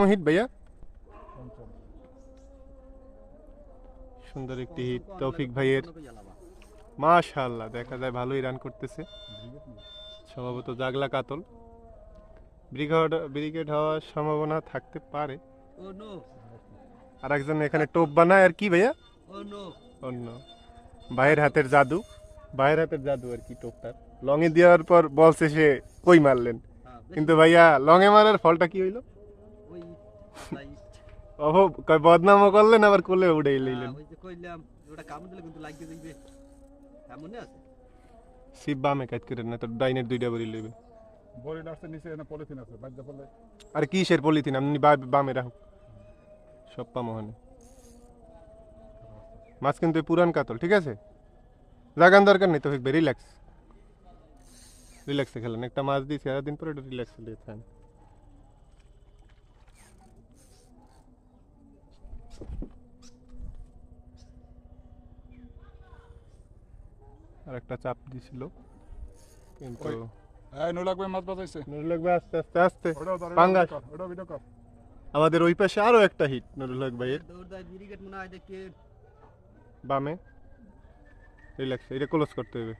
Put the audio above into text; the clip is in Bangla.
কয়তম হিট ভাইয়া? সুন্দর একটি হিট তৌফিক ভাইয়ের, মাশাআল্লাহ দেখা যায় ভালোই রান করতেছে। সম্ভবত জাগলা কাতল, ব্রিগেড হওয়ার সম্ভাবনা থাকতে পারে। আর একজন এখানে টোপ বানায় আর কি ভাইয়া? অন্য ভাইয়ের হাতের জাদু, ভাইয়ের হাতের জাদু আর কি টোপটার। লং এ দেওয়ার পর বলছে সে কই মারলেন, কিন্তু ভাইয়া লং এ মারার ফলটা কি হইলো? ওহো, কয় বদনামও করলেন আবার কোলে উড়াই লইলেন। সিপ বামে কাজ করেন না তো ডাইনের দুইটা বড়ি লইবে। বড়ির আছে নিচে এনে পলিথিন আছে বাজ্যা পড়লে। আর কিসের পলিথিন, আপনি বামে রাখুন সব পামোহানে। মাছ কিন্তু এই পুরান কাতল, ঠিক আছে? জাগান দরকার নেই তো, রিল্যাক্স রিল্যাক্সে খেলেন। একটা মাছ দিয়েছি সারাদিন পরে, এটা রিল্যাক্সে দিয়ে খান। আর একটা চাপ দিছিল কিন্তু এই নো লাগবে মাছ বাজাইছে। নুরুল হক ভাই আস্তে আস্তে আস্তে ওটাও ধর, পাঙ্গাস। ওটাও ভিডিও কর। আমাদের ওই পাশে আরো একটা হিট নুরুল হক ভাইয়ের বামে। রিল্যাক্স, এটা ক্লোজ করতে হবে।